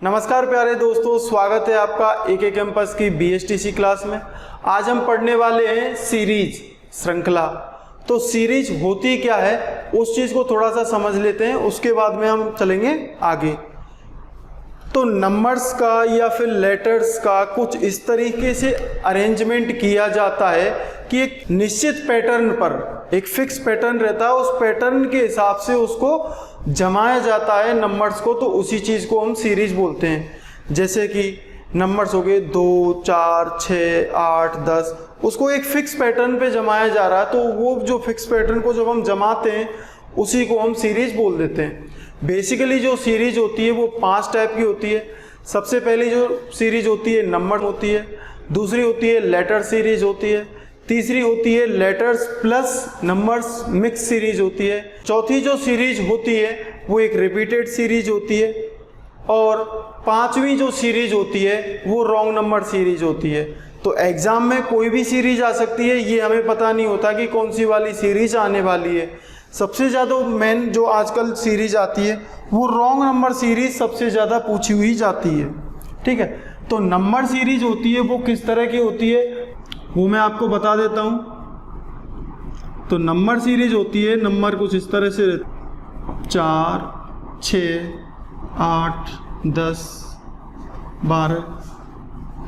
नमस्कार प्यारे दोस्तों, स्वागत है आपका एके कैंपस की BSTC क्लास में। आज हम पढ़ने वाले हैं सीरीज, श्रृंखला। तो सीरीज होती क्या है उस चीज को थोड़ा सा समझ लेते हैं, उसके बाद में हम चलेंगे आगे। तो नंबर्स का या फिर लेटर्स का कुछ इस तरीके से अरेंजमेंट किया जाता है कि एक निश्चित पैटर्न पर, एक फिक्स पैटर्न रहता है, उस पैटर्न के हिसाब से उसको जमाया जाता है नंबर्स को। तो उसी चीज को हम सीरीज बोलते हैं। जैसे कि नंबर्स हो गए 2, 4, 6, 8, 10, उसको एक फिक्स पैटर्न पे जमाया जा रहा है। तो वो जो फिक्स पैटर्न को जब हम जमाते हैं उसी को हम सीरीज बोल देते हैं। बेसिकली जो सीरीज होती है वो 5 टाइप की होती है। सबसे पहली जो सीरीज होती है नंबर होती है, दूसरी होती है लेटर सीरीज होती है, तीसरी होती है letters plus numbers mix series होती है, चौथी जो सीरीज होती है वो एक रिपीटेड सीरीज होती है, और पांचवी जो सीरीज होती है वो रॉन्ग नंबर सीरीज होती है। तो एग्जाम में कोई भी सीरीज आ सकती है, ये हमें पता नहीं होता कि कौन सी वाली सीरीज आने वाली है। सबसे ज़्यादा मेन जो आजकल सीरीज आती है वो रॉन्ग नंबर सीरीज सबसे ज़्यादा पूछी हुई जाती है। ठीक है, तो नंबर सीरीज होती है वो किस तरह की होती है वो मैं आपको बता देता हूँ। तो नंबर सीरीज होती है, नंबर कुछ इस तरह से 4, 6, 8, 10, 12,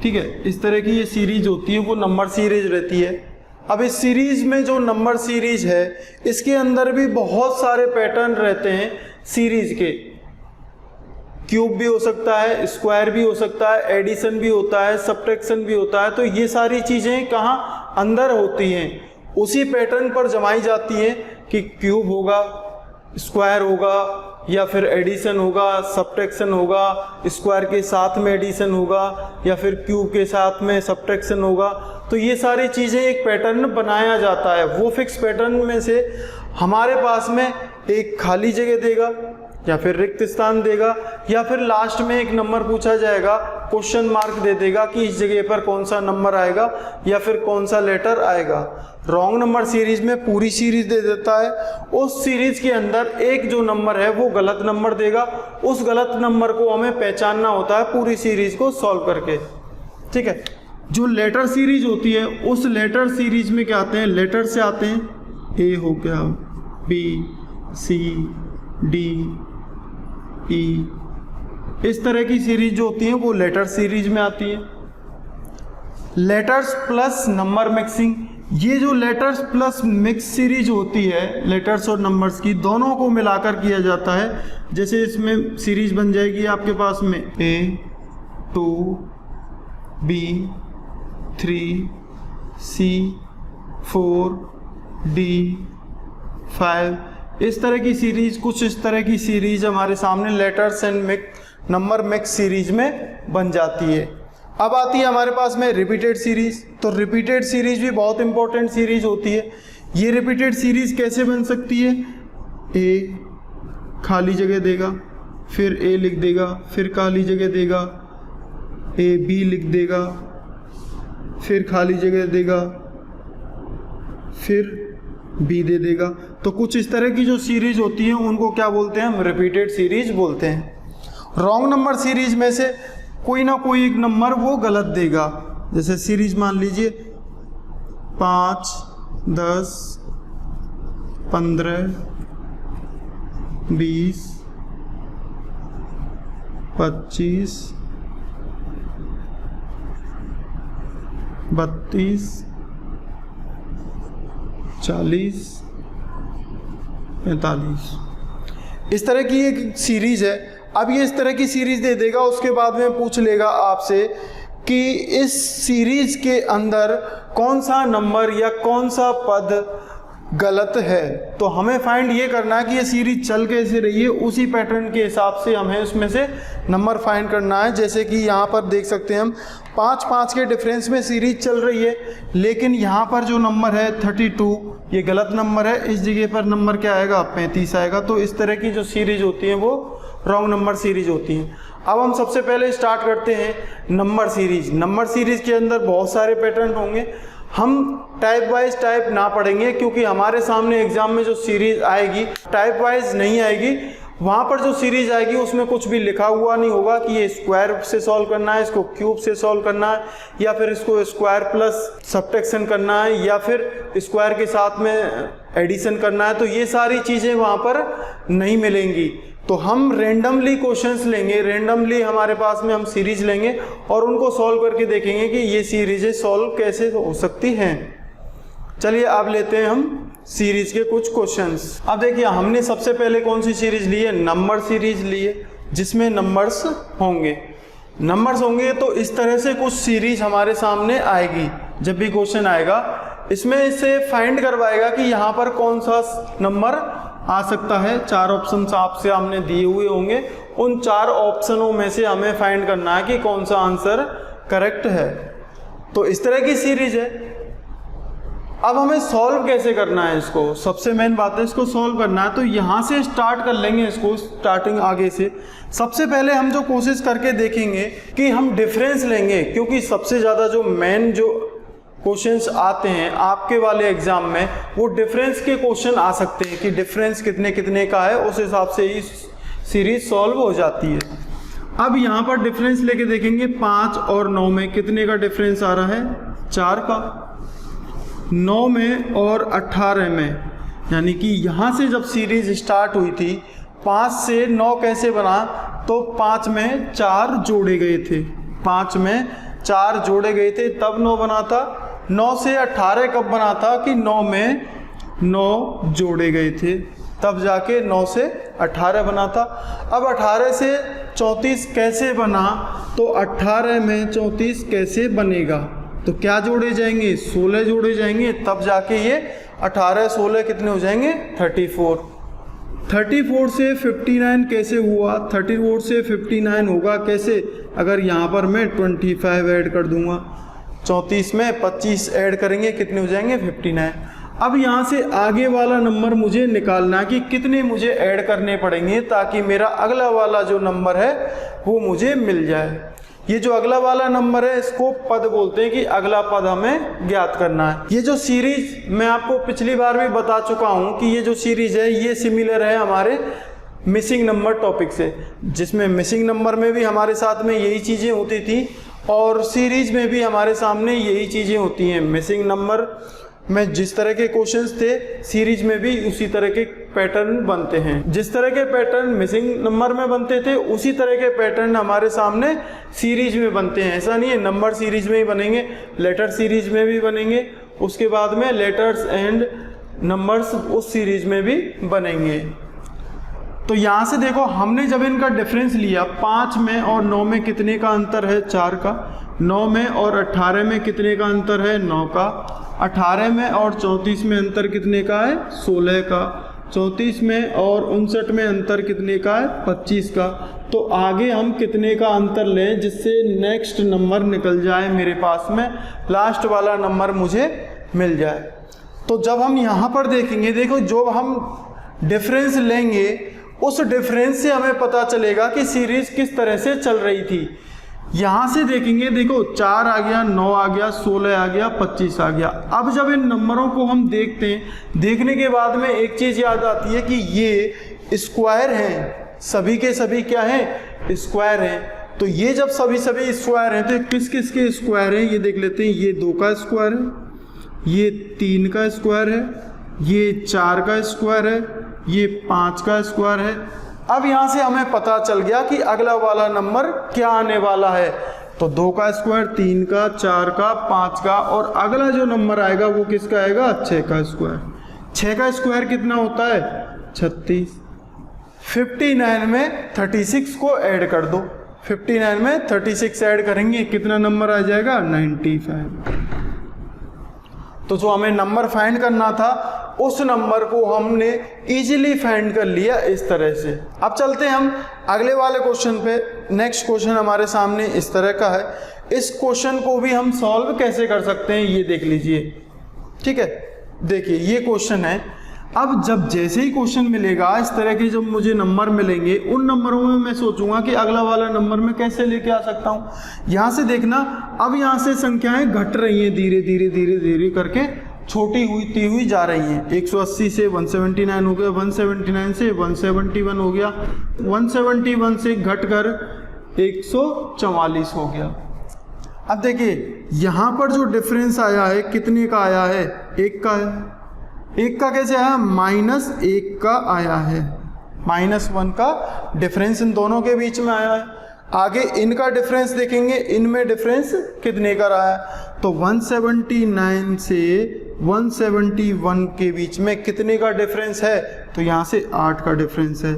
ठीक है, इस तरह की ये सीरीज होती है, वो नंबर सीरीज रहती है। अब इस सीरीज में जो नंबर सीरीज है इसके अंदर भी बहुत सारे पैटर्न रहते हैं सीरीज के। क्यूब भी हो सकता है, स्क्वायर भी हो सकता है, एडिशन भी होता है, सब्ट्रैक्शन भी होता है। तो ये सारी चीज़ें कहाँ अंदर होती हैं, उसी पैटर्न पर जमाई जाती हैं कि क्यूब होगा, स्क्वायर होगा, या फिर एडिशन होगा, सब्ट्रैक्शन होगा, स्क्वायर के साथ में एडिशन होगा, या फिर क्यूब के साथ में सब्ट्रैक्शन होगा। तो ये सारी चीज़ें एक पैटर्न बनाया जाता है। वो फिक्स पैटर्न में से हमारे पास में एक खाली जगह देगा या फिर रिक्त स्थान देगा, या फिर लास्ट में एक नंबर पूछा जाएगा, क्वेश्चन मार्क दे देगा कि इस जगह पर कौन सा नंबर आएगा या फिर कौन सा लेटर आएगा। रॉन्ग नंबर सीरीज में पूरी सीरीज दे देता है। उस सीरीज के अंदर एक जो नंबर है वो गलत नंबर देगा, उस गलत नंबर को हमें पहचानना होता है पूरी सीरीज को सॉल्व करके। ठीक है, जो लेटर सीरीज होती है उस लेटर सीरीज में क्या आते हैं, लेटर से आते हैं, ए हो गया, बी, सी, डी, ई, इस तरह की सीरीज जो होती है वो लेटर सीरीज में आती है। लेटर्स प्लस नंबर मिक्सिंग, ये जो लेटर्स प्लस मिक्स सीरीज होती है लेटर्स और नंबर्स की, दोनों को मिलाकर किया जाता है। जैसे इसमें सीरीज बन जाएगी आपके पास में A2, B3, C4, D5, इस तरह की सीरीज, कुछ इस तरह की सीरीज हमारे सामने letters and number mix series में बन जाती है। अब आती है हमारे पास में रिपीटेड सीरीज। तो रिपीटेड सीरीज भी बहुत इंपॉर्टेंट सीरीज होती है। ये रिपीटेड सीरीज कैसे बन सकती है, ए खाली जगह देगा, फिर ए लिख देगा, फिर खाली जगह देगा, ए बी लिख देगा, फिर खाली जगह देगा, फिर बी दे देगा। तो कुछ इस तरह की जो सीरीज होती है उनको क्या बोलते हैं, हम रिपीटेड सीरीज बोलते हैं। रॉन्ग नंबर सीरीज में से कोई ना कोई एक नंबर वो गलत देगा। जैसे सीरीज मान लीजिए 5, 10, 15, 20, 25, 32, 40, 45, इस तरह की एक सीरीज है। अब ये इस तरह की सीरीज दे देगा, उसके बाद में पूछ लेगा आपसे कि इस सीरीज के अंदर कौन सा नंबर या कौन सा पद गलत है। तो हमें फाइंड ये करना है कि ये सीरीज चल कैसे रही है, उसी पैटर्न के हिसाब से हमें उसमें से नंबर फाइंड करना है। जैसे कि यहाँ पर देख सकते हैं हम 5-5 के डिफरेंस में सीरीज चल रही है, लेकिन यहाँ पर जो नंबर है 32 ये गलत नंबर है, इस जगह पर नंबर क्या आएगा, 35 आएगा। तो इस तरह की जो सीरीज होती है वो रॉन्ग नंबर सीरीज होती हैं। अब हम सबसे पहले स्टार्ट करते हैं नंबर सीरीज। नंबर सीरीज के अंदर बहुत सारे पैटर्न होंगे। हम टाइप वाइज टाइप ना पढ़ेंगे, क्योंकि हमारे सामने एग्जाम में जो सीरीज आएगी टाइप वाइज नहीं आएगी। वहाँ पर जो सीरीज आएगी उसमें कुछ भी लिखा हुआ नहीं होगा कि ये स्क्वायर से सॉल्व करना है, इसको क्यूब से सॉल्व करना है, या फिर इसको स्क्वायर प्लस सब्ट्रैक्शन करना है, या फिर स्क्वायर के साथ में एडिशन करना है। तो ये सारी चीज़ें वहाँ पर नहीं मिलेंगी। तो हम रेंडमली क्वेश्चंस लेंगे, रेंडमली हमारे पास में हम सीरीज लेंगे और उनको सॉल्व करके देखेंगे कि ये सीरीजें सॉल्व कैसे हो सकती हैं। चलिए अब लेते हैं हम सीरीज के कुछ क्वेश्चंस। अब देखिए हमने सबसे पहले कौन सी सीरीज ली है, नंबर सीरीज ली है, जिसमें नंबर्स होंगे। नंबर्स होंगे तो इस तरह से कुछ सीरीज हमारे सामने आएगी। जब भी क्वेश्चन आएगा इसमें इसे फाइंड करवाएगा कि यहाँ पर कौन सा नंबर आ सकता है। 4 ऑप्शन आपसे हमने दिए हुए होंगे, उन 4 ऑप्शनों में से हमें फाइंड करना है कि कौन सा आंसर करेक्ट है। तो इस तरह की सीरीज है। अब हमें सॉल्व कैसे करना है इसको, सबसे मेन बात है इसको सॉल्व करना है। तो यहाँ से स्टार्ट कर लेंगे इसको, स्टार्टिंग आगे से। सबसे पहले हम जो कोशिश करके देखेंगे कि हम डिफरेंस लेंगे, क्योंकि सबसे ज़्यादा जो मेन जो क्वेश्चंस आते हैं आपके वाले एग्जाम में वो डिफरेंस के क्वेश्चन आ सकते हैं कि डिफरेंस कितने कितने का है, उस हिसाब से ही सीरीज सॉल्व हो जाती है। अब यहाँ पर डिफरेंस लेके देखेंगे 5 और 9 में कितने का डिफरेंस आ रहा है, 4 का। 9 में और 18 में, यानी कि यहाँ से जब सीरीज स्टार्ट हुई थी 5 से 9 कैसे बना, तो 5 में 4 जोड़े गए थे, 5 में 4 जोड़े गए थे तब 9 बना था। 9 से 18 कब बना था कि 9 में 9 जोड़े गए थे, तब जाके 9 से 18 बना था। अब 18 से 34 कैसे बना, तो 18 में 34 कैसे बनेगा, तो क्या जोड़े जाएंगे, 16 जोड़े जाएंगे, तब जाके ये 18 16 कितने हो जाएंगे, 34। 34 से 59 कैसे हुआ, 34 से 59 होगा कैसे, अगर यहाँ पर मैं 25 ऐड कर दूंगा, 34 में 25 ऐड करेंगे कितने हो जाएंगे, 59। अब यहाँ से आगे वाला नंबर मुझे निकालना है कि कितने मुझे ऐड करने पड़ेंगे ताकि मेरा अगला वाला जो नंबर है वो मुझे मिल जाए। ये जो अगला वाला नंबर है इसको पद बोलते हैं कि अगला पद हमें ज्ञात करना है। ये जो सीरीज मैं आपको पिछली बार भी बता चुका हूँ कि ये जो सीरीज है ये सिमिलर है हमारे मिसिंग नंबर टॉपिक से, जिसमें मिसिंग नंबर में भी हमारे साथ में यही चीज़ें होती थी और सीरीज में भी हमारे सामने यही चीज़ें होती हैं। मिसिंग नंबर में जिस तरह के क्वेश्चंस थे सीरीज में भी उसी तरह के पैटर्न बनते हैं। जिस तरह के पैटर्न मिसिंग नंबर में बनते थे उसी तरह के पैटर्न हमारे सामने सीरीज में बनते हैं। ऐसा नहीं है नंबर सीरीज में ही बनेंगे, लेटर सीरीज में भी बनेंगे, उसके बाद में लेटर्स एंड नंबर्स उस सीरीज में भी बनेंगे। तो यहाँ से देखो हमने जब इनका डिफरेंस लिया 5 में और 9 में कितने का अंतर है, 4 का। 9 में और 18 में कितने का अंतर है, 9 का। 18 में और 34 में अंतर कितने का है, 16 का। 34 में और 59 में अंतर कितने का है, 25 का। तो आगे हम कितने का अंतर लें जिससे नेक्स्ट नंबर निकल जाए मेरे पास में, लास्ट वाला नंबर मुझे मिल जाए। तो जब हम यहाँ पर देखेंगे, देखो जो हम डिफरेंस लेंगे उस डिफरेंस से हमें पता चलेगा कि सीरीज किस तरह से चल रही थी। यहाँ से देखेंगे, देखो 4 आ गया, 9 आ गया, 16 आ गया, 25 आ गया। अब जब इन नंबरों को हम देखते हैं, देखने के बाद में एक चीज़ याद आती है कि ये स्क्वायर हैं, सभी के सभी क्या हैं, स्क्वायर हैं। तो ये जब सभी स्क्वायर हैं तो किस किस के स्क्वायर हैं ये देख लेते हैं। ये 2 का स्क्वायर है, ये 3 का स्क्वायर है, ये 4 का स्क्वायर है, ये 5 का स्क्वायर है। अब यहाँ से हमें पता चल गया कि अगला वाला नंबर क्या आने वाला है। तो 2 का स्क्वायर, 3 का, 4 का, 5 का, और अगला जो नंबर आएगा वो किसका आएगा, 6 का स्क्वायर। 6 का स्क्वायर कितना होता है, 36। 59 में 36 को ऐड कर दो, 59 में 36 ऐड करेंगे कितना नंबर आ जाएगा, 95। तो जो हमें नंबर फाइंड करना था उस नंबर को हमने इजीली फाइंड कर लिया इस तरह से। अब चलते हैं हम अगले वाले क्वेश्चन पे। नेक्स्ट क्वेश्चन हमारे सामने इस तरह का है। इस क्वेश्चन को भी हम सॉल्व कैसे कर सकते हैं ये देख लीजिए, ठीक है। देखिए ये क्वेश्चन है, अब जब जैसे ही क्वेश्चन मिलेगा, इस तरह के जब मुझे नंबर मिलेंगे, उन नंबरों में मैं सोचूंगा कि अगला वाला नंबर मैं कैसे लेके आ सकता हूँ। यहाँ से देखना, अब यहाँ से संख्याएं घट रही हैं, धीरे धीरे धीरे धीरे करके छोटी हुई जा रही हैं। 180 से 179 हो गया, 179 से 171 हो गया, 171 से घट कर 144 हो गया। अब देखिए यहाँ पर जो डिफरेंस आया है कितने का आया है, 1 का है। 1 का कैसे आया, -1 का आया है, -1 का डिफरेंस इन दोनों के बीच में आया है। आगे इनका डिफरेंस देखेंगे, इनमें डिफरेंस कितने का रहा है, तो 179 से 171 के बीच में कितने का डिफरेंस है, तो यहाँ से 8 का डिफरेंस है।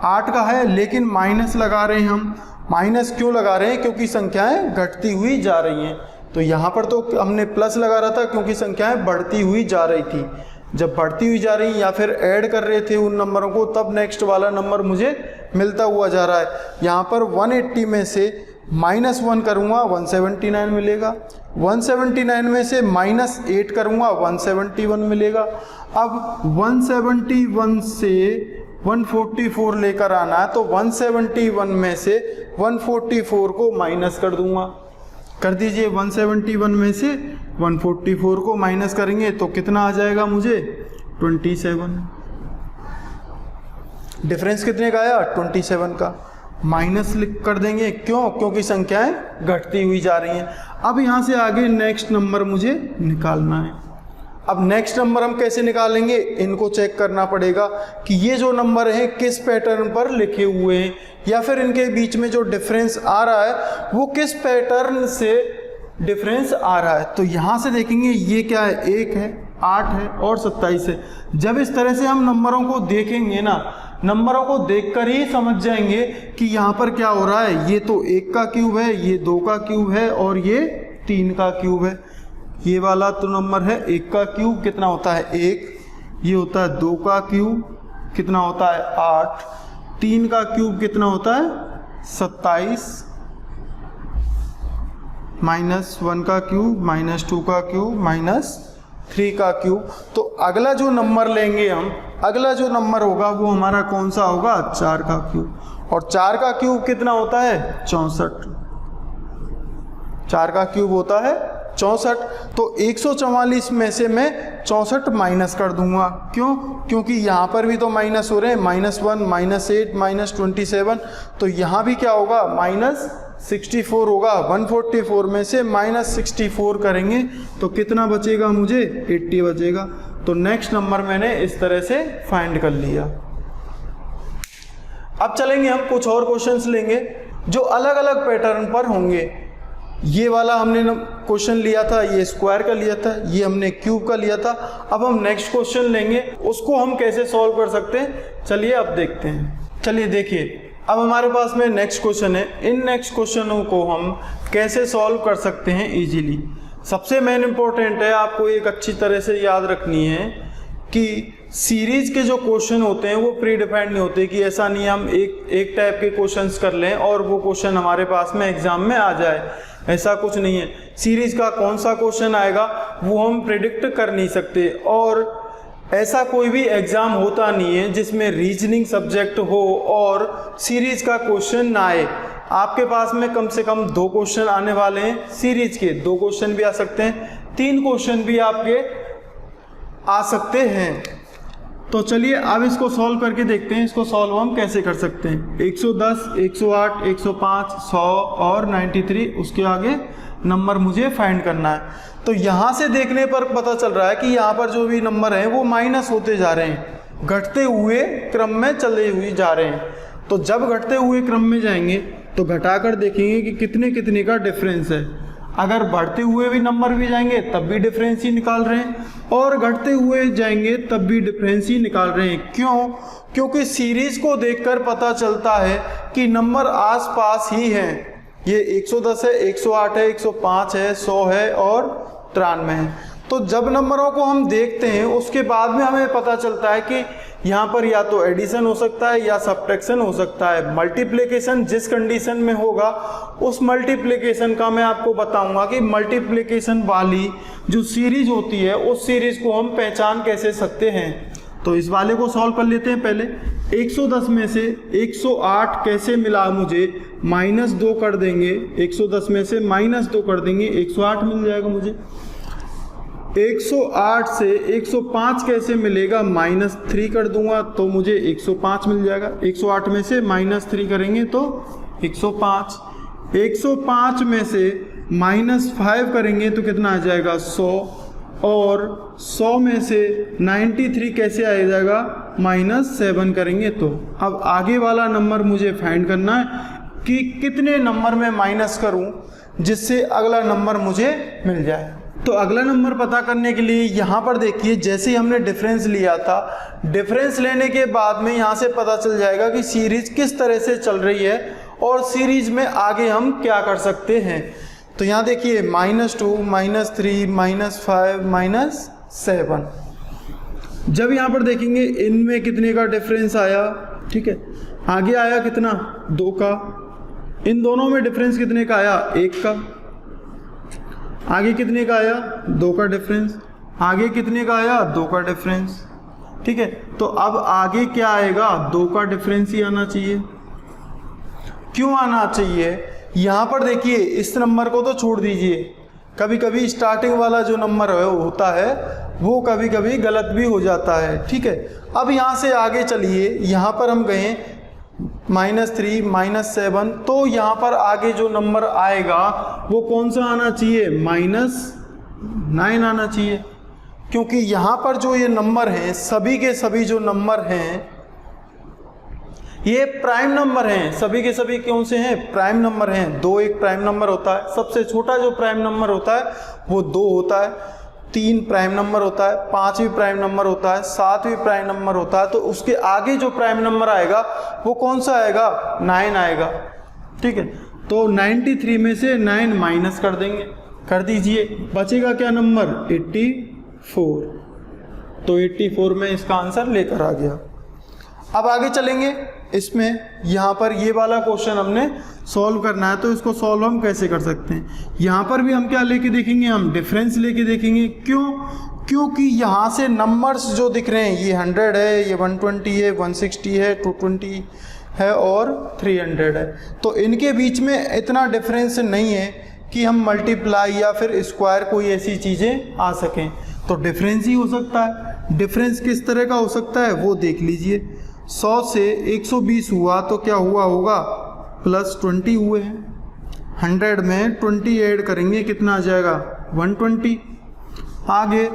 8 का है, लेकिन माइनस लगा रहे हैं हम। माइनस क्यों लगा रहे हैं, क्योंकि संख्याएं घटती हुई जा रही हैं। तो यहाँ पर तो हमने प्लस लगा रहा था क्योंकि संख्याएं बढ़ती हुई जा रही थी। जब बढ़ती हुई जा रही या फिर ऐड कर रहे थे उन नंबरों को, तब नेक्स्ट वाला नंबर मुझे मिलता हुआ जा रहा है। यहाँ पर 180 में से -1 करूँगा 179 मिलेगा, 179 में से -8 करूँगा 171 मिलेगा। अब 171 से 144 लेकर आना है, तो 171 में से 144 को माइनस कर दूंगा। कर दीजिए, 171 में से 144 को माइनस करेंगे तो कितना आ जाएगा मुझे, 27। डिफरेंस कितने का आया, 27 का। माइनस लिख कर देंगे, क्यों, क्योंकि संख्याएं घटती हुई जा रही हैं। अब यहाँ से आगे नेक्स्ट नंबर मुझे निकालना है। अब नेक्स्ट नंबर हम कैसे निकालेंगे, इनको चेक करना पड़ेगा कि ये जो नंबर हैं किस पैटर्न पर लिखे हुए हैं, या फिर इनके बीच में जो डिफरेंस आ रहा है वो किस पैटर्न से डिफरेंस आ रहा है। तो यहाँ से देखेंगे ये क्या है, 1 है, 8 है और 27 है। जब इस तरह से हम नंबरों को देखेंगे ना, नंबरों को देखकर ही समझ जाएंगे कि यहाँ पर क्या हो रहा है। ये तो 1 का क्यूब है, ये 2 का क्यूब है और ये 3 का क्यूब है। ये वाला तो नंबर है 1 का क्यूब, कितना होता है 1। ये होता है 2 का क्यूब, कितना होता है 8। 3 का क्यूब कितना होता है 27, -1 का क्यूब, -2 का क्यूब, -3 का क्यूब। तो अगला जो नंबर लेंगे हम, अगला जो नंबर होगा वो हमारा कौन सा होगा, 4 का क्यूब। और 4 का क्यूब कितना होता है 64। 4 का क्यूब होता है 64। तो 144 में से मैं 64 माइनस कर दूंगा। क्यों, क्योंकि यहाँ पर भी तो माइनस हो रहे हैं, -1, -8, -27। तो यहाँ भी क्या होगा, -64 होगा। 144 में से -64 करेंगे तो कितना बचेगा मुझे, 80 बचेगा। तो नेक्स्ट नंबर मैंने इस तरह से फाइंड कर लिया। अब चलेंगे हम कुछ और क्वेश्चंस लेंगे जो अलग अलग पैटर्न पर होंगे। ये वाला हमने क्वेश्चन लिया था, ये स्क्वायर का लिया था, ये हमने क्यूब का लिया था। अब हम नेक्स्ट क्वेश्चन लेंगे, उसको हम कैसे सॉल्व कर सकते हैं, चलिए अब देखते हैं। चलिए देखिए, अब हमारे पास में नेक्स्ट क्वेश्चन है। इन नेक्स्ट क्वेश्चनों को हम कैसे सॉल्व कर सकते हैं इजीली। सबसे मेन इंपॉर्टेंट है, आपको एक अच्छी तरह से याद रखनी है कि सीरीज के जो क्वेश्चन होते हैं वो प्री डिफाइंड नहीं होते, कि ऐसा नहीं हम एक टाइप के क्वेश्चंस कर लें और वो क्वेश्चन हमारे पास में एग्जाम में आ जाए, ऐसा कुछ नहीं है। सीरीज का कौन सा क्वेश्चन आएगा वो हम प्रिडिक्ट कर नहीं सकते, और ऐसा कोई भी एग्जाम होता नहीं है जिसमें रीजनिंग सब्जेक्ट हो और सीरीज का क्वेश्चन ना आए। आपके पास में कम से कम 2 क्वेश्चन आने वाले हैं सीरीज के, 2 क्वेश्चन भी आ सकते हैं, 3 क्वेश्चन भी आपके आ सकते हैं। तो चलिए अब इसको सॉल्व करके देखते हैं, इसको सॉल्व हम कैसे कर सकते हैं। 110, 108, 105, 100 और 93, उसके आगे नंबर मुझे फाइंड करना है। तो यहाँ से देखने पर पता चल रहा है कि यहाँ पर जो भी नंबर हैं वो माइनस होते जा रहे हैं, घटते हुए क्रम में चले हुए जा रहे हैं। तो जब घटते हुए क्रम में जाएंगे तो घटाकर देखेंगे कि कितने कितने का डिफरेंस है। अगर बढ़ते हुए भी नंबर भी जाएंगे तब भी डिफरेंस ही निकाल रहे हैं, और घटते हुए जाएंगे तब भी डिफरेंस ही निकाल रहे हैं। क्यों, क्योंकि सीरीज को देखकर पता चलता है कि नंबर आसपास ही हैं। ये 110 है, 108 है, 105 है, 100 है और 93 है। तो जब नंबरों को हम देखते हैं उसके बाद में हमें पता चलता है कि यहाँ पर या तो एडिशन हो सकता है या सब्ट्रैक्शन हो सकता है। मल्टीप्लिकेशन जिस कंडीशन में होगा उस मल्टीप्लिकेशन का मैं आपको बताऊंगा कि मल्टीप्लिकेशन वाली जो सीरीज होती है उस सीरीज को हम पहचान कैसे सकते हैं। तो इस वाले को सॉल्व कर लेते हैं पहले। 110 में से 108 कैसे मिला मुझे, -2 कर देंगे, 110 में से -2 कर देंगे, 108 मिल जाएगा मुझे। 108 से 105 कैसे मिलेगा, -3 कर दूंगा तो मुझे 105 मिल जाएगा। 108 में से -3 करेंगे तो 105। 105 में से -5 करेंगे तो कितना आ जाएगा, 100। और 100 में से 93 कैसे आ जाएगा, -7 करेंगे तो। अब आगे वाला नंबर मुझे फाइंड करना है कि कितने नंबर में माइनस करूं जिससे अगला नंबर मुझे मिल जाए। तो अगला नंबर पता करने के लिए यहाँ पर देखिए, जैसे ही हमने डिफरेंस लिया था, डिफरेंस लेने के बाद में यहाँ से पता चल जाएगा कि सीरीज किस तरह से चल रही है और सीरीज में आगे हम क्या कर सकते हैं। तो यहाँ देखिए -2, -3, -5, -7। जब यहाँ पर देखेंगे इनमें कितने का डिफरेंस आया, ठीक है, आगे आया कितना, 2 का। इन दोनों में डिफरेंस कितने का आया, 1 का। आगे कितने का आया, 2 का डिफरेंस। आगे कितने का आया, 2 का डिफरेंस, ठीक है। तो अब आगे क्या आएगा, 2 का डिफरेंस ही आना चाहिए। क्यों आना चाहिए, यहाँ पर देखिए इस नंबर को तो छोड़ दीजिए, कभी कभी स्टार्टिंग वाला जो नंबर होता है वो कभी कभी गलत भी हो जाता है, ठीक है। अब यहाँ से आगे चलिए, यहाँ पर हम गए -3, -7, तो यहाँ पर आगे जो नंबर आएगा वो कौन सा आना चाहिए, -9 आना चाहिए। क्योंकि यहाँ पर जो ये नंबर हैं, सभी के सभी जो नंबर हैं ये प्राइम नंबर हैं, सभी के सभी कौन से हैं, प्राइम नंबर हैं। 2 एक प्राइम नंबर होता है, सबसे छोटा जो प्राइम नंबर होता है वो 2 होता है। 3 प्राइम नंबर होता है, 5 भी प्राइम नंबर होता है, 7 भी प्राइम नंबर होता है। तो उसके आगे जो प्राइम नंबर आएगा वो कौन सा आएगा, 9 आएगा, ठीक है। तो 93 में से 9 माइनस कर देंगे, कर दीजिए, बचेगा क्या नंबर, 84। तो 84 में इसका आंसर लेकर आ गया। अब आगे चलेंगे, इसमें यहाँ पर ये वाला क्वेश्चन हमने सॉल्व करना है, तो इसको सॉल्व हम कैसे कर सकते हैं। यहाँ पर भी हम क्या लेके देखेंगे, हम डिफरेंस लेके देखेंगे। क्यों, क्योंकि यहाँ से नंबर्स जो दिख रहे हैं, ये 100 है, ये 120 है, 160 है, 220 है और 300 है। तो इनके बीच में इतना डिफरेंस नहीं है कि हम मल्टीप्लाई या फिर स्क्वायर कोई ऐसी चीज़ें आ सकें। तो डिफरेंस ही हो सकता है। डिफरेंस किस तरह का हो सकता है वो देख लीजिए। 100 से 120 हुआ तो क्या हुआ होगा, +20 हुए हैं। 100 में 20 ऐड करेंगे, कितना आ जाएगा, 120। आगे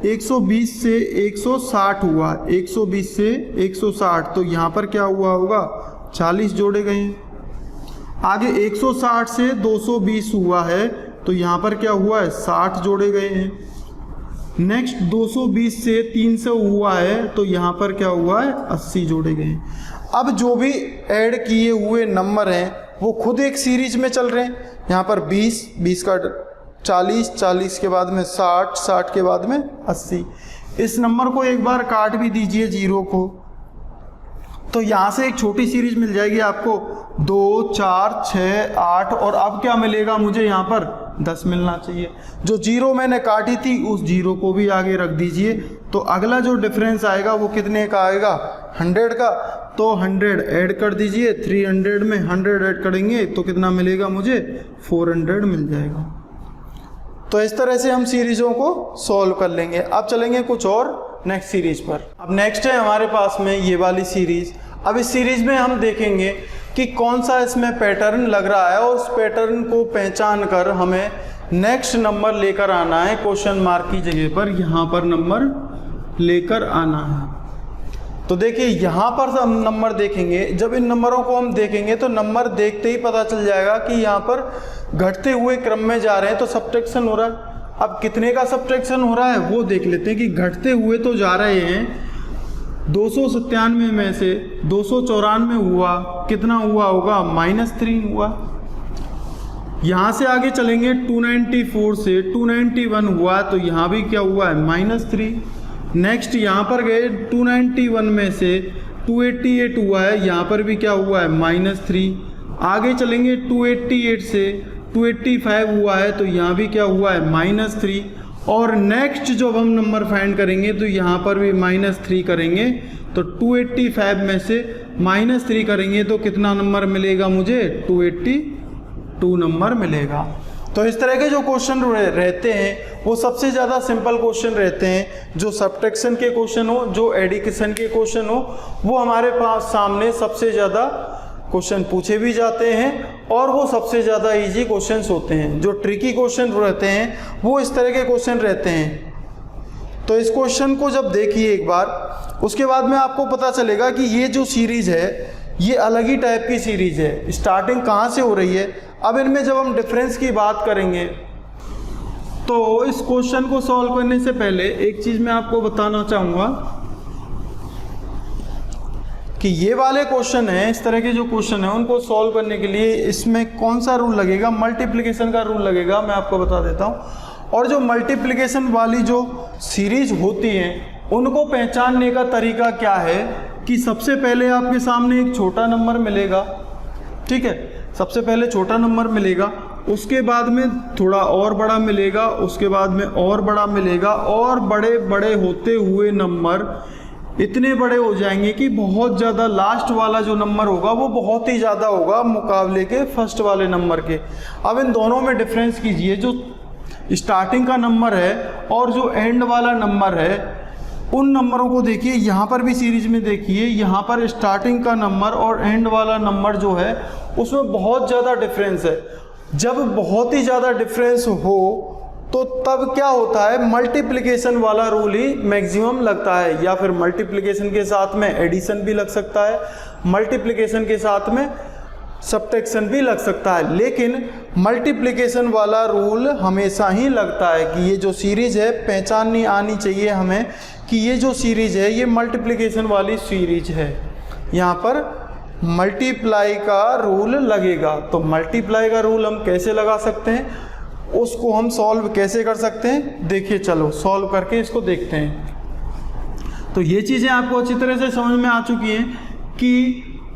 120 से 160 हुआ, 120 से 160, तो यहाँ पर क्या हुआ होगा, 40 जोड़े गए हैं। आगे 160 से 220 हुआ है, तो यहाँ पर क्या हुआ है, 60 जोड़े गए हैं। नेक्स्ट 220 से 300 हुआ है, तो यहाँ पर क्या हुआ है, 80 जोड़े गए हैं। अब जो भी ऐड किए हुए नंबर हैं वो खुद एक सीरीज में चल रहे हैं। यहाँ पर 20, 20 का 40, 40 के बाद में 60, 60 के बाद में 80। इस नंबर को एक बार काट भी दीजिए 0 को, तो यहाँ से एक छोटी सीरीज मिल जाएगी आपको, 2, 4, 6, 8 और अब क्या मिलेगा मुझे, यहाँ पर 10 मिलना चाहिए। जो 0 मैंने काटी थी उस 0 को भी आगे रख दीजिए। तो अगला जो डिफरेंस आएगा वो कितने का आएगा, 100 का। तो 100 ऐड कर दीजिए, 300 में 100 ऐड करेंगे तो कितना मिलेगा मुझे, 400 मिल जाएगा। तो इस तरह से हम सीरीजों को सॉल्व कर लेंगे। अब चलेंगे कुछ और नेक्स्ट सीरीज पर। अब नेक्स्ट है हमारे पास में ये वाली सीरीज। अब इस सीरीज में हम देखेंगे कि कौन सा इसमें पैटर्न लग रहा है और उस पैटर्न को पहचान कर हमें नेक्स्ट नंबर लेकर आना है। क्वेश्चन मार्क की जगह पर यहाँ पर नंबर लेकर आना है। तो देखिए यहाँ पर हम नंबर देखेंगे, जब इन नंबरों को हम देखेंगे तो नंबर देखते ही पता चल जाएगा कि यहाँ पर घटते हुए क्रम में जा रहे हैं, तो सब्ट्रैक्शन हो रहा है। अब कितने का सब्ट्रैक्शन हो रहा है वो देख लेते हैं कि घटते हुए तो जा रहे हैं। 297 में से 294 हुआ, कितना हुआ होगा, -3 हुआ। यहाँ से आगे चलेंगे, 294 से 291 हुआ, तो यहाँ भी क्या हुआ है, -3। नेक्स्ट यहाँ पर गए, 291 में से 288 हुआ है, यहाँ पर भी क्या हुआ है, -3। आगे चलेंगे 288 से 285 हुआ है, तो यहाँ भी क्या हुआ है, -3। और नेक्स्ट जब हम नंबर फाइंड करेंगे तो यहाँ पर भी -3 करेंगे, तो 285 में से -3 करेंगे तो कितना नंबर मिलेगा मुझे? 282 नंबर मिलेगा। तो इस तरह के जो क्वेश्चन रहते हैं वो सबसे ज़्यादा सिंपल क्वेश्चन रहते हैं। जो सब्ट्रैक्शन के क्वेश्चन हो, जो एडिशन के क्वेश्चन हो, वो हमारे पास सामने सबसे ज़्यादा क्वेश्चन पूछे भी जाते हैं और वो सबसे ज़्यादा इजी क्वेश्चंस होते हैं। जो ट्रिकी क्वेश्चन रहते हैं वो इस तरह के क्वेश्चन रहते हैं। तो इस क्वेश्चन को जब देखिए एक बार, उसके बाद में आपको पता चलेगा कि ये जो सीरीज़ है ये अलग ही टाइप की सीरीज़ है। स्टार्टिंग कहाँ से हो रही है? अब इनमें जब हम डिफरेंस की बात करेंगे तो इस क्वेश्चन को सॉल्व करने से पहले एक चीज़ मैं आपको बताना चाहूँगा कि ये वाले क्वेश्चन हैं, इस तरह के जो क्वेश्चन हैं उनको सॉल्व करने के लिए इसमें कौन सा रूल लगेगा? मल्टीप्लिकेशन का रूल लगेगा। मैं आपको बता देता हूँ। और जो मल्टीप्लिकेशन वाली जो सीरीज होती हैं उनको पहचानने का तरीका क्या है कि सबसे पहले आपके सामने एक छोटा नंबर मिलेगा, ठीक है, सबसे पहले छोटा नंबर मिलेगा, उसके बाद में थोड़ा और बड़ा मिलेगा, उसके बाद में और बड़ा मिलेगा, और बड़े बड़े होते हुए नंबर इतने बड़े हो जाएंगे कि बहुत ज़्यादा लास्ट वाला जो नंबर होगा वो बहुत ही ज़्यादा होगा मुकाबले के फर्स्ट वाले नंबर के। अब इन दोनों में डिफरेंस कीजिए। जो स्टार्टिंग का नंबर है और जो एंड वाला नंबर है उन नंबरों को देखिए। यहाँ पर भी सीरीज में देखिए, यहाँ पर स्टार्टिंग का नंबर और एंड वाला नंबर जो है उसमें बहुत ज़्यादा डिफरेंस है। जब बहुत ही ज़्यादा डिफरेंस हो तो तब क्या होता है? मल्टीप्लिकेशन वाला रूल ही मैक्सिमम लगता है, या फिर मल्टीप्लिकेशन के साथ में एडिशन भी लग सकता है, मल्टीप्लिकेशन के साथ में सब्ट्रैक्शन भी लग सकता है। लेकिन मल्टीप्लिकेशन वाला रूल हमेशा ही लगता है कि ये जो सीरीज है पहचाननी आनी चाहिए हमें कि ये जो सीरीज है ये मल्टीप्लिकेशन वाली सीरीज है। यहाँ पर मल्टीप्लाई का रूल लगेगा। तो मल्टीप्लाई का रूल हम कैसे लगा सकते हैं, उसको हम सॉल्व कैसे कर सकते हैं, देखिए चलो सॉल्व करके इसको देखते हैं। तो ये चीज़ें आपको अच्छी तरह से समझ में आ चुकी हैं कि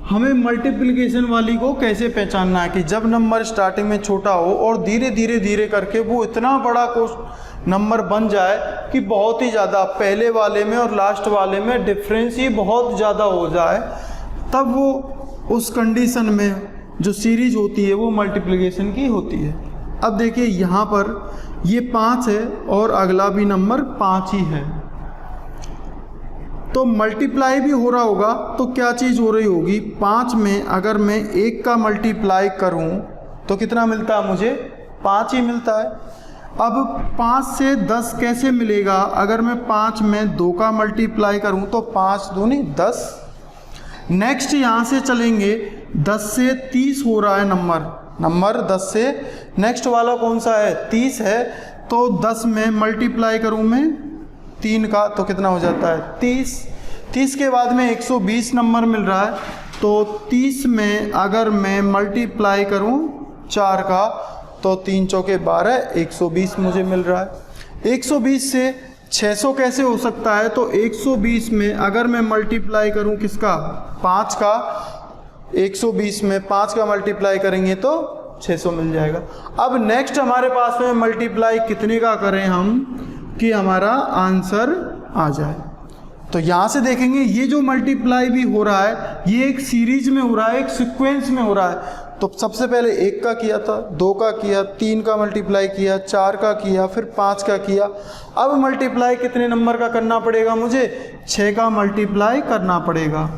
हमें मल्टीप्लिकेशन वाली को कैसे पहचानना है कि जब नंबर स्टार्टिंग में छोटा हो और धीरे धीरे धीरे करके वो इतना बड़ा नंबर बन जाए कि बहुत ही ज़्यादा पहले वाले में और लास्ट वाले में डिफरेंस ही बहुत ज़्यादा हो जाए, तब वो उस कंडीशन में जो सीरीज होती है वो मल्टीप्लिकेशन की होती है। अब देखिए यहाँ पर ये 5 है और अगला भी नंबर 5 ही है, तो मल्टीप्लाई भी हो रहा होगा। तो क्या चीज़ हो रही होगी? 5 में अगर मैं 1 का मल्टीप्लाई करूँ तो कितना मिलता है मुझे? 5 ही मिलता है। अब 5 से 10 कैसे मिलेगा? अगर मैं 5 में 2 का मल्टीप्लाई करूँ तो 5 दूनी 10। नेक्स्ट यहाँ से चलेंगे, 10 से 30 हो रहा है नंबर 10 से नेक्स्ट वाला कौन सा है? 30 है। तो 10 में मल्टीप्लाई करूँ मैं 3 का तो कितना हो जाता है? 30। 30 के बाद में 120 नंबर मिल रहा है। तो 30 में अगर मैं मल्टीप्लाई करूँ 4 का तो 3 चौके 12, 120 मुझे मिल रहा है। 120 से 600 कैसे हो सकता है? तो 120 में अगर मैं मल्टीप्लाई करूँ किसका? 5 का। 120 में 5 का मल्टीप्लाई करेंगे तो 600 मिल जाएगा। अब नेक्स्ट हमारे पास में मल्टीप्लाई कितने का करें हम कि हमारा आंसर आ जाए। तो यहाँ से देखेंगे ये जो मल्टीप्लाई भी हो रहा है ये एक सीरीज में हो रहा है, एक सीक्वेंस में हो रहा है। तो सबसे पहले 1 का किया था, 2 का किया, 3 का मल्टीप्लाई किया, 4 का किया, फिर 5 का किया। अब मल्टीप्लाई कितने नंबर का करना पड़ेगा मुझे? 6 का मल्टीप्लाई करना पड़ेगा।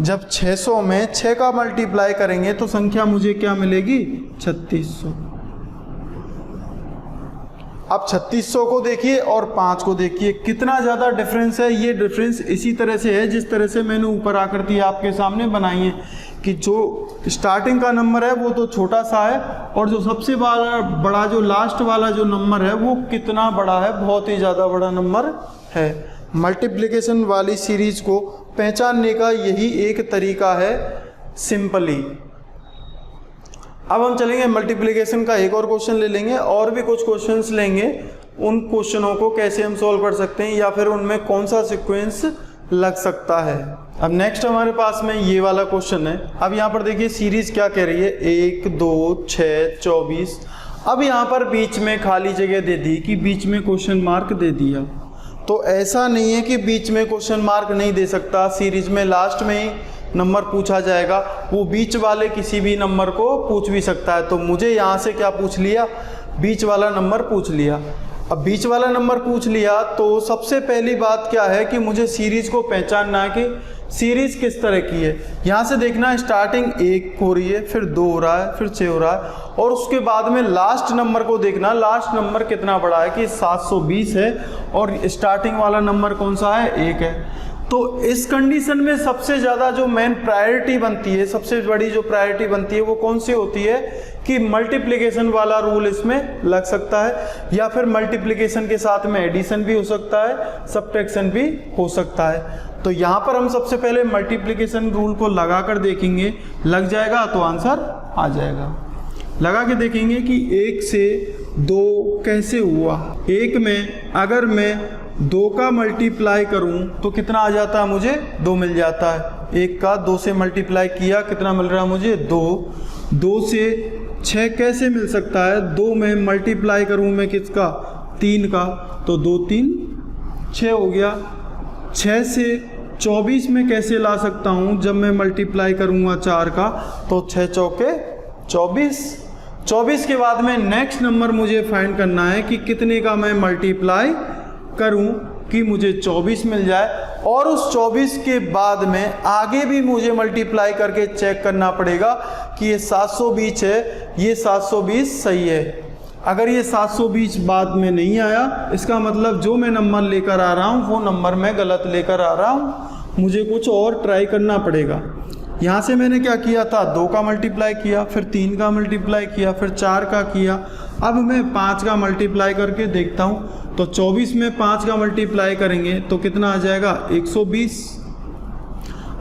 जब 600 में 6 का मल्टीप्लाई करेंगे तो संख्या मुझे क्या मिलेगी? 3600। अब 3600 को देखिए और 5 को देखिए, कितना ज़्यादा डिफरेंस है। ये डिफरेंस इसी तरह से है जिस तरह से मैंने ऊपर आकृति आपके सामने बनाई है कि जो स्टार्टिंग का नंबर है वो तो छोटा सा है और जो सबसे बड़ा जो लास्ट वाला जो नंबर है वो कितना बड़ा है, बहुत ही ज़्यादा बड़ा नंबर है। मल्टीप्लिकेशन वाली सीरीज को पहचानने का यही एक तरीका है, सिंपली। अब हम चलेंगे मल्टीप्लिकेशन का एक और क्वेश्चन ले लेंगे और भी कुछ क्वेश्चंस लेंगे, उन क्वेश्चनों को कैसे हम सॉल्व कर सकते हैं या फिर उनमें कौन सा सीक्वेंस लग सकता है। अब नेक्स्ट हमारे पास में ये वाला क्वेश्चन है। अब यहाँ पर देखिए सीरीज क्या कह रही है, 1 2 6 24। अब यहाँ पर बीच में खाली जगह दे दी कि बीच में क्वेश्चन मार्क दे दिया, तो ऐसा नहीं है कि बीच में क्वेश्चन मार्क नहीं दे सकता। सीरीज में लास्ट में ही नंबर पूछा जाएगा, वो बीच वाले किसी भी नंबर को पूछ भी सकता है। तो मुझे यहाँ से क्या पूछ लिया, बीच वाला नंबर पूछ लिया। अब बीच वाला नंबर पूछ लिया तो सबसे पहली बात क्या है कि मुझे सीरीज को पहचानना है कि सीरीज किस तरह की है। यहाँ से देखना है स्टार्टिंग 1 हो रही है, फिर 2 हो रहा है, फिर 6 हो रहा है, और उसके बाद में लास्ट नंबर को देखना, लास्ट नंबर कितना बड़ा है कि 720 है, और स्टार्टिंग वाला नंबर कौन सा है, 1 है। तो इस कंडीशन में सबसे ज़्यादा जो मेन प्रायोरिटी बनती है, सबसे बड़ी जो प्रायोरिटी बनती है वो कौन सी होती है कि मल्टीप्लिकेशन वाला रूल इसमें लग सकता है, या फिर मल्टीप्लिकेशन के साथ में एडिशन भी हो सकता है, सब्ट्रैक्शन भी हो सकता है। तो यहाँ पर हम सबसे पहले मल्टीप्लिकेशन रूल को लगा कर देखेंगे, लग जाएगा तो आंसर आ जाएगा। लगा के देखेंगे कि 1 से 2 कैसे हुआ। 1 में अगर मैं 2 का मल्टीप्लाई करूं तो कितना आ जाता है, मुझे 2 मिल जाता है। 1 का 2 से मल्टीप्लाई किया, कितना मिल रहा है मुझे, 2। 2 से 6 कैसे मिल सकता है, 2 में मल्टीप्लाई करूं मैं किसका, 3 का, तो 2 3 6 हो गया। 6 से 24 में कैसे ला सकता हूं, जब मैं मल्टीप्लाई करूंगा 4 का, तो 6 चौके 24। 24 के बाद में नेक्स्ट नंबर मुझे फाइंड करना है कि कितने का मैं मल्टीप्लाई करूं कि मुझे 24 मिल जाए, और उस 24 के बाद में आगे भी मुझे मल्टीप्लाई करके चेक करना पड़ेगा कि ये 720 है, ये 720 सही है। अगर ये 720 बाद में नहीं आया, इसका मतलब जो मैं नंबर लेकर आ रहा हूँ वो नंबर मैं गलत लेकर आ रहा हूँ, मुझे कुछ और ट्राई करना पड़ेगा। यहाँ से मैंने क्या किया था, 2 का मल्टीप्लाई किया, फिर 3 का मल्टीप्लाई किया, फिर 4 का किया। अब मैं 5 का मल्टीप्लाई करके देखता हूँ, तो 24 में 5 का मल्टीप्लाई करेंगे तो कितना आ जाएगा, 120।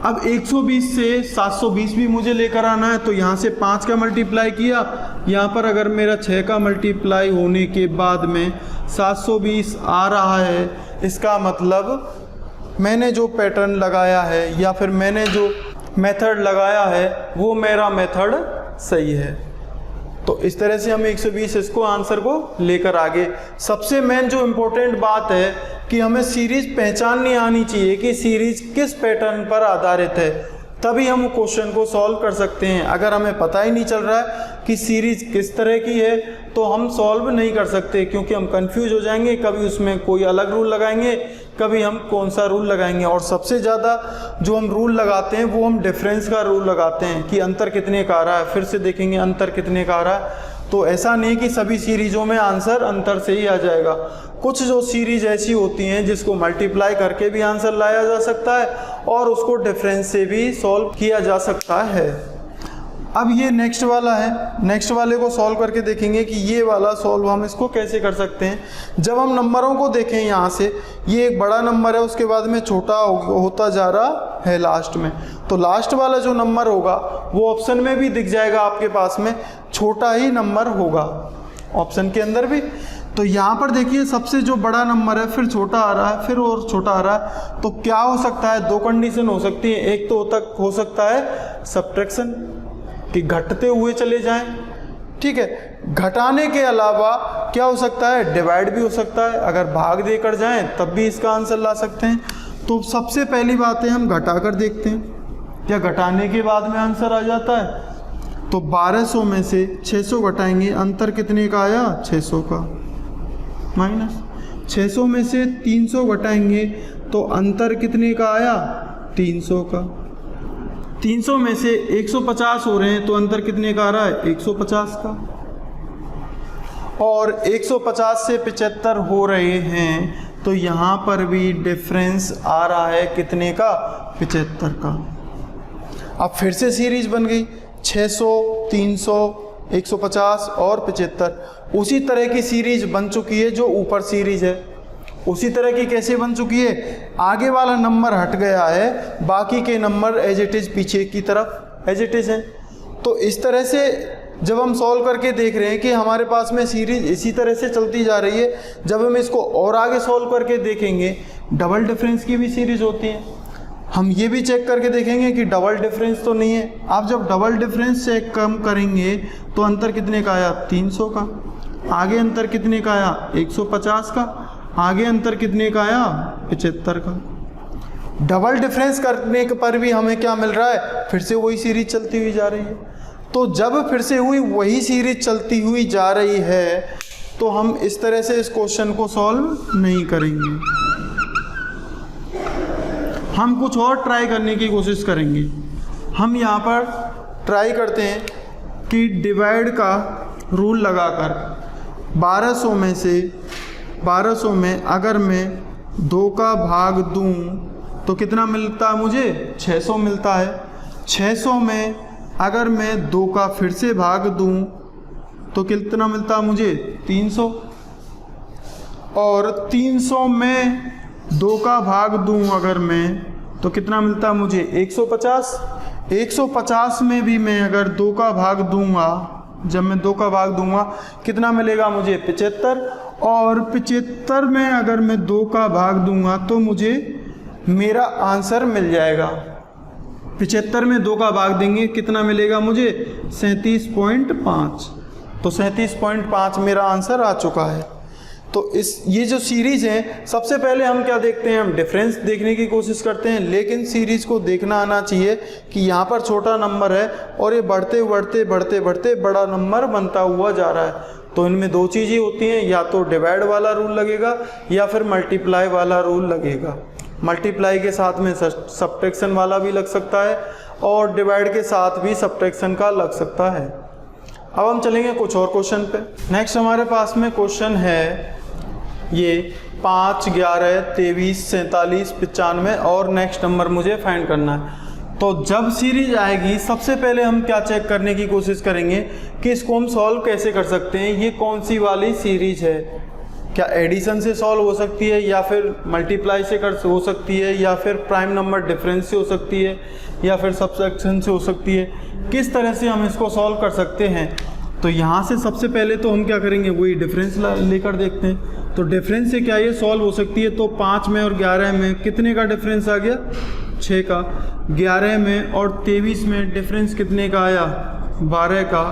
अब 120 से 720 भी मुझे लेकर आना है, तो यहाँ से 5 का मल्टीप्लाई किया, यहाँ पर अगर मेरा 6 का मल्टीप्लाई होने के बाद में 720 आ रहा है, इसका मतलब मैंने जो पैटर्न लगाया है या फिर मैंने जो मेथड लगाया है वो मेरा मेथड सही है। तो इस तरह से हम 120 इसको आंसर को लेकर आगे। सबसे मेन जो इम्पोर्टेंट बात है कि हमें सीरीज पहचाननी आनी चाहिए कि सीरीज किस पैटर्न पर आधारित है, तभी हम क्वेश्चन को सॉल्व कर सकते हैं। अगर हमें पता ही नहीं चल रहा है कि सीरीज किस तरह की है तो हम सॉल्व नहीं कर सकते, क्योंकि हम कंफ्यूज हो जाएंगे, कभी उसमें कोई अलग रूल लगाएंगे, कभी हम कौन सा रूल लगाएंगे। और सबसे ज़्यादा जो हम रूल लगाते हैं वो हम डिफरेंस का रूल लगाते हैं कि अंतर कितने का आ रहा है, फिर से देखेंगे अंतर कितने का आ रहा है। तो ऐसा नहीं कि सभी सीरीजों में आंसर अंतर से ही आ जाएगा, कुछ जो सीरीज ऐसी होती हैं जिसको मल्टीप्लाई करके भी आंसर लाया जा सकता है और उसको डिफरेंस से भी सॉल्व किया जा सकता है। अब ये नेक्स्ट वाला है, नेक्स्ट वाले को सॉल्व करके देखेंगे कि ये वाला सॉल्व हम इसको कैसे कर सकते हैं। जब हम नंबरों को देखें, यहाँ से ये एक बड़ा नंबर है, उसके बाद में छोटा होता जा रहा है लास्ट में, तो लास्ट वाला जो नंबर होगा वो ऑप्शन में भी दिख जाएगा आपके पास में, छोटा ही नंबर होगा ऑप्शन के अंदर भी। तो यहाँ पर देखिए सबसे जो बड़ा नंबर है, फिर छोटा आ रहा है, फिर और छोटा आ रहा है, तो क्या हो सकता है, 2 कंडीशन हो सकती है। एक तो तक हो सकता है सब्ट्रैक्शन, कि घटते हुए चले जाएं, ठीक है। घटाने के अलावा क्या हो सकता है, डिवाइड भी हो सकता है, अगर भाग देकर जाएं तब भी इसका आंसर ला सकते हैं। तो सबसे पहली बात है हम घटाकर देखते हैं, क्या घटाने के बाद में आंसर आ जाता है। तो 1200 में से 600 घटाएंगे, अंतर कितने का आया, 600 का, माइनस 600 में से 300 घटाएंगे तो अंतर कितने का आया, 300 का। 300 में से 150 हो रहे हैं तो अंतर कितने का आ रहा है, 150 का। और 150 से 75 हो रहे हैं तो यहाँ पर भी डिफरेंस आ रहा है कितने का, 75 का। अब फिर से सीरीज बन गई 600, 300, 150 और 75। उसी तरह की सीरीज बन चुकी है जो ऊपर सीरीज है, उसी तरह की कैसे बन चुकी है, आगे वाला नंबर हट गया है, बाकी के नंबर एज इट इज़ पीछे की तरफ एज इट इज़ हैं। तो इस तरह से जब हम सॉल्व करके देख रहे हैं कि हमारे पास में सीरीज इसी तरह से चलती जा रही है, जब हम इसको और आगे सॉल्व करके देखेंगे, डबल डिफरेंस की भी सीरीज होती है। हम ये भी चेक करके देखेंगे कि डबल डिफरेंस तो नहीं है। आप जब डबल डिफरेंस से कम करेंगे तो अंतर कितने का आया, 300 का। आगे अंतर कितने का आया 150 का, आगे अंतर कितने का आया 75 का। डबल डिफरेंस करने के पर भी हमें क्या मिल रहा है, फिर से वही सीरीज चलती हुई जा रही है। तो जब फिर से वही सीरीज चलती हुई जा रही है तो हम इस तरह से इस क्वेश्चन को सॉल्व नहीं करेंगे, हम कुछ और ट्राई करने की कोशिश करेंगे। हम यहाँ पर ट्राई करते हैं कि डिवाइड का रूल लगाकर 1200 में से 1200 में अगर मैं 2 का भाग दूं तो कितना मिलता है मुझे, 600 मिलता है। 600 में अगर मैं 2 का फिर से भाग दूं तो कितना मिलता है मुझे, 300। और 300 में 2 का भाग दूं अगर मैं तो कितना मिलता है मुझे, 150। 150 में भी मैं अगर 2 का भाग दूंगा, जब मैं 2 का भाग दूंगा कितना मिलेगा मुझे, 75। और 75 में अगर मैं 2 का भाग दूंगा तो मुझे मेरा आंसर मिल जाएगा। 75 में 2 का भाग देंगे कितना मिलेगा मुझे, 37.5। तो 37.5 मेरा आंसर आ चुका है। तो ये जो सीरीज है, सबसे पहले हम क्या देखते हैं, हम डिफरेंस देखने की कोशिश करते हैं, लेकिन सीरीज को देखना आना चाहिए कि यहाँ पर छोटा नंबर है और ये बढ़ते बढ़ते बढ़ते बढ़ते बड़ा नंबर बनता हुआ जा रहा है। तो इनमें 2 चीज़ें होती हैं, या तो डिवाइड वाला रूल लगेगा या फिर मल्टीप्लाई वाला रूल लगेगा। मल्टीप्लाई के साथ में सब्ट्रैक्शन वाला भी लग सकता है और डिवाइड के साथ भी सब्ट्रैक्शन का लग सकता है। अब हम चलेंगे कुछ और क्वेश्चन पे। नेक्स्ट हमारे पास में क्वेश्चन है ये 5, 11, 23, 47, 95 और नेक्स्ट नंबर मुझे फाइंड करना है। तो जब सीरीज आएगी सबसे पहले हम क्या चेक करने की कोशिश करेंगे कि इसको हम सॉल्व कैसे कर सकते हैं, ये कौन सी वाली सीरीज है। क्या एडिशन से सॉल्व हो सकती है, या फिर मल्टीप्लाई से हो सकती है, या फिर प्राइम नंबर डिफरेंस से हो सकती है, या फिर सब्ट्रैक्शन से हो सकती है। किस तरह से हम इसको सॉल्व कर सकते हैं। तो यहाँ से सबसे पहले तो हम क्या करेंगे, वही डिफरेंस लेकर देखते हैं। तो डिफरेंस से क्या ये सॉल्व हो सकती है। तो 5 में और 11 में कितने का डिफरेंस आ गया, 6 का। 11 में और 23 में डिफरेंस कितने का आया, 12 का।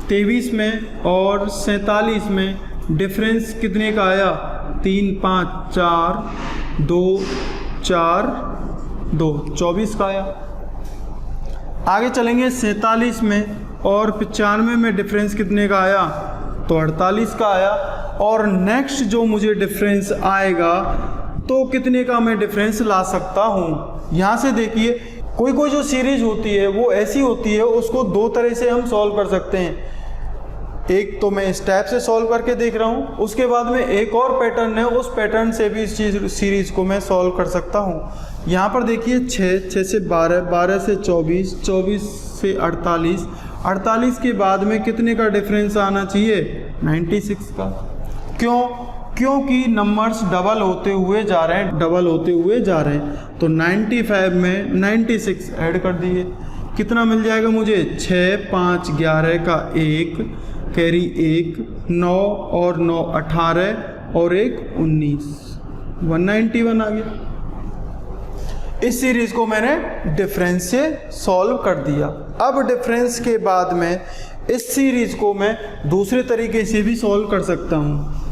23 में और 47 में डिफरेंस कितने का आया, 3, 5, 4, 2, 4, 2, 24 का आया। आगे चलेंगे 47 में और 95 में डिफरेंस कितने का आया, तो 48 का आया। और नेक्स्ट जो मुझे डिफरेंस आएगा तो कितने का मैं डिफरेंस ला सकता हूँ। यहाँ से देखिए कोई कोई जो सीरीज होती है वो ऐसी होती है, उसको 2 तरह से हम सॉल्व कर सकते हैं। एक तो मैं इस टाइप से सॉल्व करके देख रहा हूँ, उसके बाद में एक और पैटर्न है, उस पैटर्न से भी इस सीरीज को मैं सॉल्व कर सकता हूँ। यहाँ पर देखिए 6 से 12, 12 से 24, 24 से 48, 48 के बाद में कितने का डिफरेंस आना चाहिए, 96 का। क्यों, क्योंकि नंबर्स डबल होते हुए जा रहे हैं, डबल होते हुए जा रहे हैं। तो 95 में 96 ऐड कर दिए, कितना मिल जाएगा मुझे, 6, 5, 11 का 1 कैरी 1, 9 और 9 18 और 1 19, 191 आ गया। इस सीरीज को मैंने डिफरेंस से सॉल्व कर दिया। अब डिफरेंस के बाद में इस सीरीज को मैं दूसरे तरीके से भी सॉल्व कर सकता हूँ।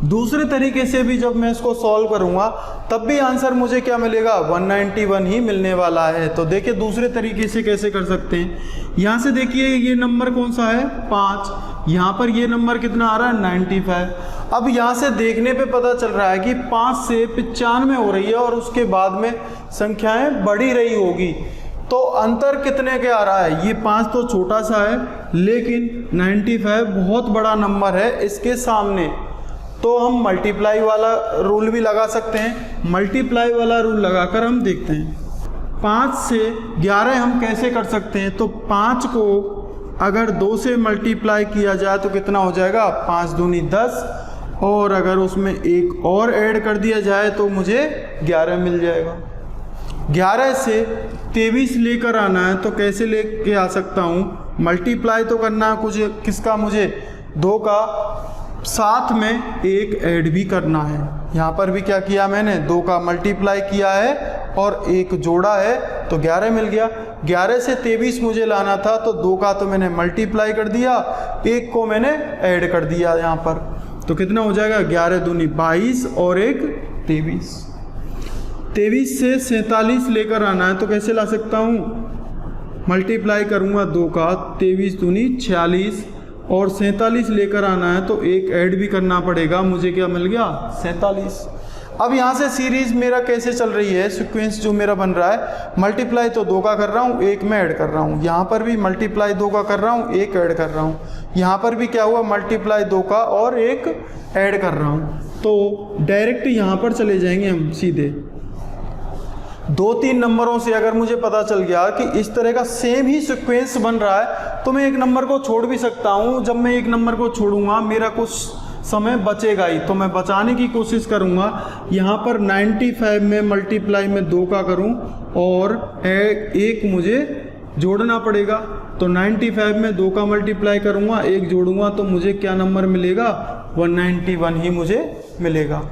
दूसरे तरीके से भी जब मैं इसको सॉल्व करूंगा तब भी आंसर मुझे क्या मिलेगा, 191 ही मिलने वाला है। तो देखिए दूसरे तरीके से कैसे कर सकते हैं। यहाँ से देखिए ये नंबर कौन सा है, 5, यहाँ पर ये नंबर कितना आ रहा है, 95। अब यहाँ से देखने पे पता चल रहा है कि 5 से 95 हो रही है और उसके बाद में संख्याएं बढ़ी रही होगी। तो अंतर कितने के आ रहा है, ये 5 तो छोटा सा है लेकिन 95 बहुत बड़ा नंबर है इसके सामने। तो हम मल्टीप्लाई वाला रूल भी लगा सकते हैं। मल्टीप्लाई वाला रूल लगाकर हम देखते हैं 5 से 11 हम कैसे कर सकते हैं। तो 5 को अगर 2 से मल्टीप्लाई किया जाए तो कितना हो जाएगा, 5 दूनी 10, और अगर उसमें एक और ऐड कर दिया जाए तो मुझे 11 मिल जाएगा। 11 से 23 लेकर आना है तो कैसे लेके आ सकता हूँ, मल्टीप्लाई तो करना है कुछ किसका, मुझे 2 का, साथ में एक ऐड भी करना है। यहाँ पर भी क्या किया मैंने, 2 का मल्टीप्लाई किया है और एक जोड़ा है तो 11 मिल गया। 11 से 23 मुझे लाना था, तो 2 का तो मैंने मल्टीप्लाई कर दिया, 1 को मैंने ऐड कर दिया यहाँ पर, तो कितना हो जाएगा 11 दूनी 22 और 1 23। 23 से 47 लेकर आना है तो कैसे ला सकता हूँ, मल्टीप्लाई करूँगा 2 का, 23 दूनी 46 और 47 लेकर आना है तो 1 ऐड भी करना पड़ेगा, मुझे क्या मिल गया 47। अब यहाँ से सीरीज मेरा कैसे चल रही है, सीक्वेंस जो मेरा बन रहा है, मल्टीप्लाई तो 2 का कर रहा हूँ, 1 में ऐड कर रहा हूँ, यहाँ पर भी मल्टीप्लाई 2 का कर रहा हूँ, 1 ऐड कर रहा हूँ, यहाँ पर भी क्या हुआ मल्टीप्लाई 2 का और 1 ऐड कर रहा हूँ, तो डायरेक्ट यहाँ पर चले जाएंगे हम सीधे। 2-3 नंबरों से अगर मुझे पता चल गया कि इस तरह का सेम ही सीक्वेंस बन रहा है तो मैं एक नंबर को छोड़ भी सकता हूँ। जब मैं एक नंबर को छोड़ूंगा मेरा कुछ समय बचेगा ही, तो मैं बचाने की कोशिश करूँगा। यहाँ पर 95 में मल्टीप्लाई में 2 का करूँ और 1 मुझे जोड़ना पड़ेगा, तो 95 में 2 का मल्टीप्लाई करूँगा, 1 जोड़ूंगा तो मुझे क्या नंबर मिलेगा 191 ही मुझे मिलेगा।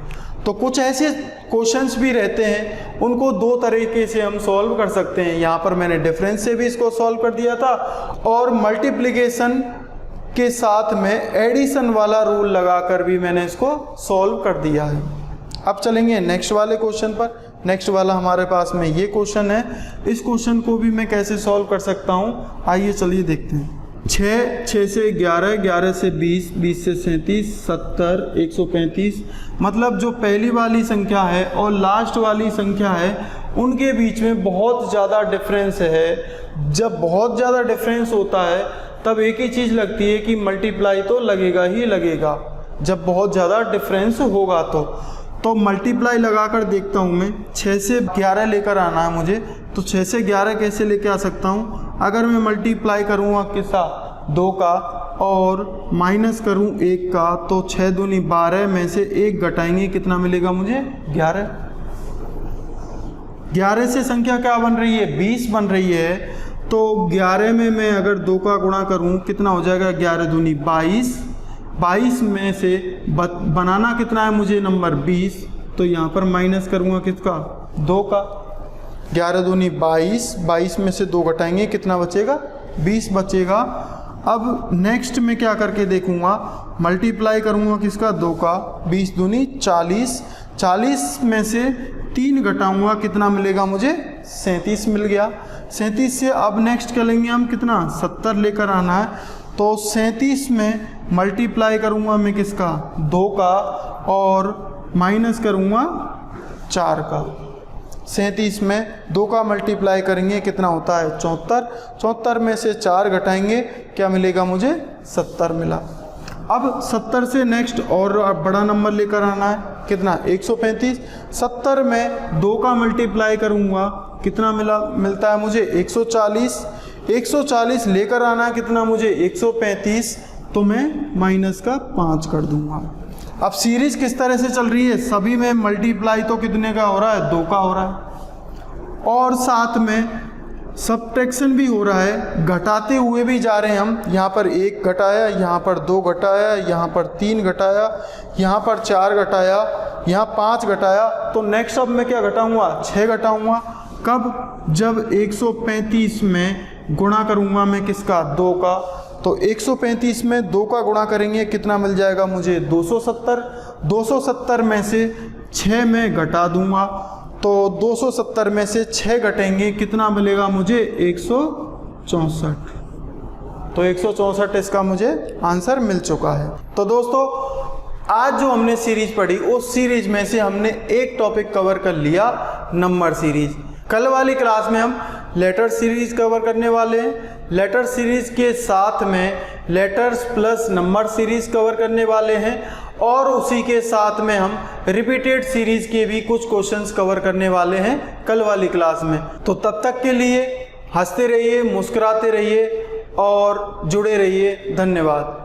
तो कुछ ऐसे क्वेश्चंस भी रहते हैं, उनको 2 तरीके से हम सॉल्व कर सकते हैं। यहाँ पर मैंने डिफरेंस से भी इसको सॉल्व कर दिया था और मल्टीप्लिकेशन के साथ में एडिशन वाला रूल लगाकर भी मैंने इसको सॉल्व कर दिया है। अब चलेंगे नेक्स्ट वाले क्वेश्चन पर। नेक्स्ट वाला हमारे पास में ये क्वेश्चन है, इस क्वेश्चन को भी मैं कैसे सॉल्व कर सकता हूँ, आइए चलिए देखते हैं। 6 से 11, 11 से 20, 20 से 37, 70, 135, मतलब जो पहली वाली संख्या है और लास्ट वाली संख्या है उनके बीच में बहुत ज़्यादा डिफरेंस है। जब बहुत ज़्यादा डिफरेंस होता है तब एक ही चीज़ लगती है कि मल्टीप्लाई तो लगेगा ही लगेगा, जब बहुत ज़्यादा डिफरेंस होगा तो मल्टीप्लाई लगा कर देखता हूँ मैं। 6 से 11 लेकर आना है मुझे, तो 6 से 11 कैसे लेके आ सकता हूँ, अगर मैं मल्टीप्लाई करूँगा किसका 2 का और माइनस करूँ 1 का, तो 6 दूनी 12 में से 1 घटाएंगे, कितना मिलेगा मुझे 11। 11 से संख्या क्या बन रही है 20 बन रही है, तो 11 में मैं अगर 2 का गुणा करूँ कितना हो जाएगा 11 दूनी 22, 22 में से बनाना कितना है मुझे नंबर 20, तो यहाँ पर माइनस करूँगा किसका 2 का, 11 दूनी 22, 22 में से 2 घटाएंगे कितना बचेगा 20 बचेगा। अब नेक्स्ट में क्या करके देखूँगा, मल्टीप्लाई करूँगा किसका 2 का, 20 दूनी 40, 40 में से 3 घटाऊँगा कितना मिलेगा मुझे 37 मिल गया। 37 से अब नेक्स्ट करेंगे हम कितना 70 लेकर आना है, तो 37 में मल्टीप्लाई करूँगा मैं किसका 2 का और माइनस करूँगा 4 का। 37 में 2 का मल्टीप्लाई करेंगे कितना होता है 74, 74 में से 4 घटाएंगे क्या मिलेगा मुझे 70 मिला। अब 70 से नेक्स्ट और बड़ा नंबर लेकर आना है कितना 135, 70 में 2 का मल्टीप्लाई करूँगा कितना मिलता है मुझे 140, 140 लेकर आना है कितना मुझे 135, तो मैं माइनस का 5 कर दूंगा। अब सीरीज किस तरह से चल रही है, सभी में मल्टीप्लाई तो कितने का हो रहा है 2 का हो रहा है और साथ में सब्ट्रैक्शन भी हो रहा है, घटाते हुए भी जा रहे हैं हम। यहाँ पर 1 घटाया, यहाँ पर 2 घटाया, यहाँ पर 3 घटाया, यहाँ पर 4 घटाया, यहाँ 5 घटाया, तो नेक्स्ट अब मैं क्या घटाऊँगा 6 घटाऊँगा। कब, जब 135 में गुणा करूँगा मैं किसका 2 का, तो 135 में 2 का गुणा करेंगे कितना मिल जाएगा मुझे 270, 270 में से 6 में घटा दूंगा, तो 270 में से 6 घटेंगे कितना मिलेगा मुझे 164, तो 164 इसका मुझे आंसर मिल चुका है। तो दोस्तों आज जो हमने सीरीज पढ़ी उस सीरीज में से हमने एक टॉपिक कवर कर लिया नंबर सीरीज। कल वाली क्लास में हम लेटर सीरीज कवर करने वाले हैं, लेटर सीरीज के साथ में letters plus number series cover करने वाले हैं और उसी के साथ में हम रिपीटेड सीरीज के भी कुछ क्वेश्चंस कवर करने वाले हैं कल वाली क्लास में। तो तब तक के लिए हंसते रहिए, मुस्कुराते रहिए और जुड़े रहिए। धन्यवाद।